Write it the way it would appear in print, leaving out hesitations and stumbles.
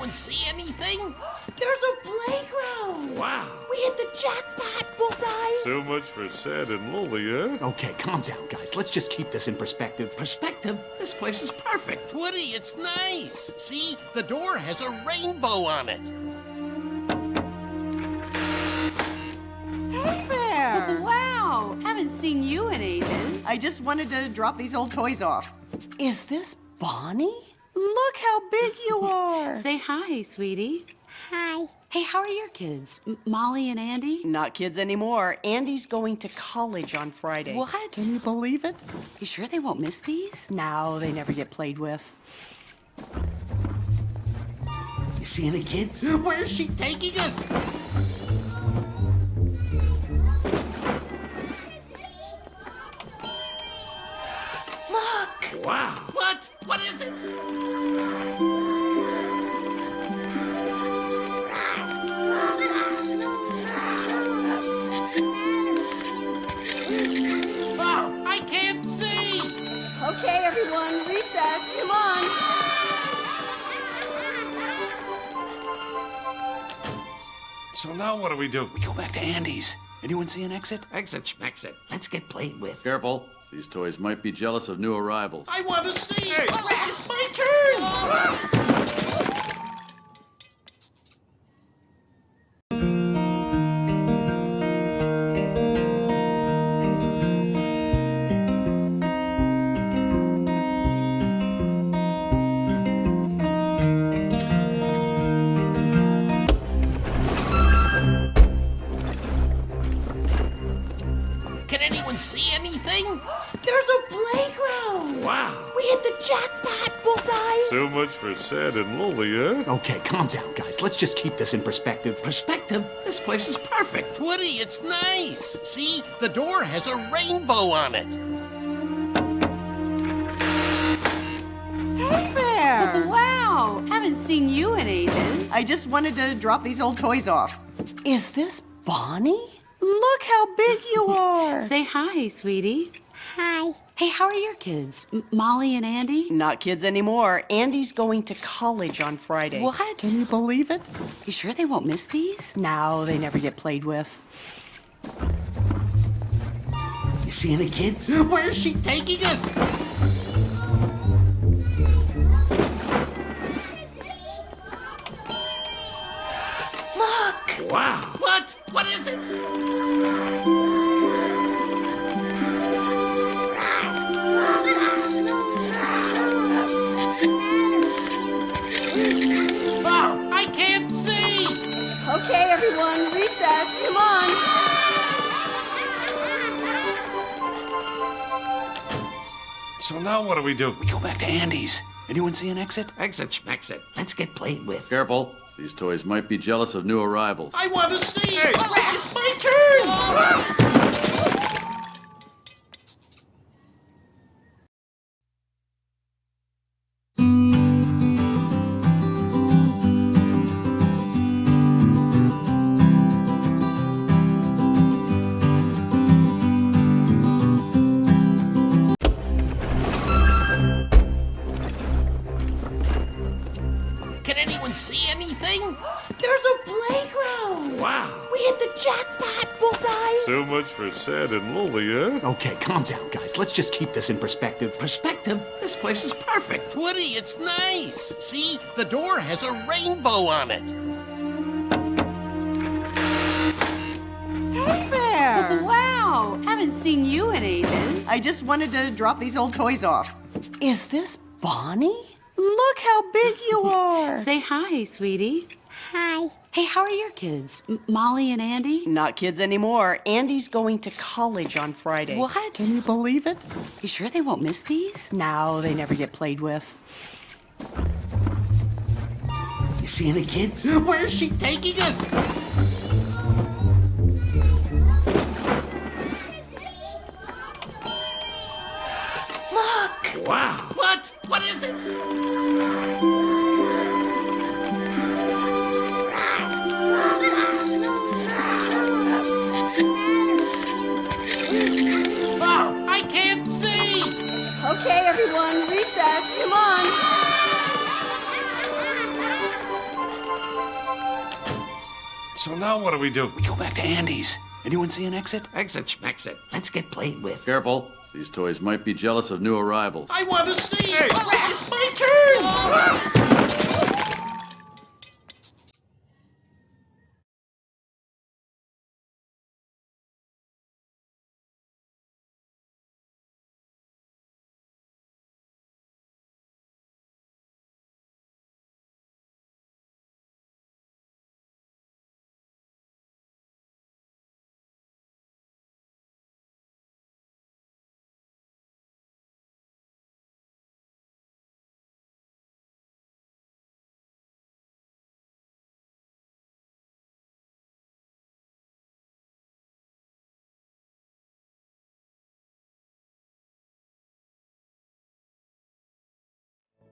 anyone see anything? There's a playground! Wow. We hit the jackpot, Bullseye! So much for sad and lonely, eh? Okay, calm down, guys. Let's just keep this in perspective. Perspective? This place is perfect. Woody, it's nice. See? The door has a rainbow on it. Hey there! Wow! Haven't seen you in ages. I just wanted to drop these old toys off. Is this Bonnie? Look how big you are! Say hi, sweetie. Hi. Hey, how are your kids? Molly and Andy? Not kids anymore. Andy's going to college on Friday. What? Can you believe it? You sure they won't miss these? No, they never get played with. You see any kids? Where's she taking us? Look! Wow. What? What is it? Oh, I can't see! Okay, everyone, recess. Come on. So now what do we do? We go back to Andy's. Anyone see an exit? Exit, schmexit. Let's get played with. Careful. These toys might be jealous of new arrivals. I want to see! Hey. Oh, it's my turn! Can anyone see anything? There's a playground! Wow. We hit the jackpot, Bullseye! So much for sad and lonely, eh? Okay, calm down, guys. Let's just keep this in perspective. Perspective? This place is perfect. Woody, it's nice. See? The door has a rainbow on it. Hey there! Wow! Haven't seen you in ages. I just wanted to drop these old toys off. Is this Bonnie? Look how big you are! Say hi, sweetie. Hi. Hey, how are your kids? Molly and Andy? Not kids anymore. Andy's going to college on Friday. What? Can you believe it? You sure they won't miss these? No, they never get played with. You see any kids? Where's she taking us? Look! Wow. What? What is it? Oh, I can't see! Okay, everyone, recess. Come on. So now what do we do? We go back to Andy's. Anyone see an exit? Exit, schmexit. Let's get played with. Careful. These toys might be jealous of new arrivals. I want to see! Hey. Oh, it's my turn! Can anyone see anything? There's a playground! Wow. We hit the jackpot, Bullseye! So much for sad and lonely, eh? Okay, calm down, guys. Let's just keep this in perspective. Perspective? This place is perfect. Woody, it's nice. See? The door has a rainbow on it. Hey there! Wow! Haven't seen you in ages. I just wanted to drop these old toys off. Is this Bonnie? Look how big you are! Say hi, sweetie. Hi. Hey, how are your kids? Molly and Andy? Not kids anymore. Andy's going to college on Friday. What? Can you believe it? You sure they won't miss these? No, they never get played with. You see any kids? Where's she taking us? Look! Wow. What? What is it? Oh, I can't see! Okay, everyone, recess. Come on. So now what do we do? We go back to Andy's. Anyone see an exit? Exit, schmexit. Let's get played with. Careful. These toys might be jealous of new arrivals. I want to see. It's my turn.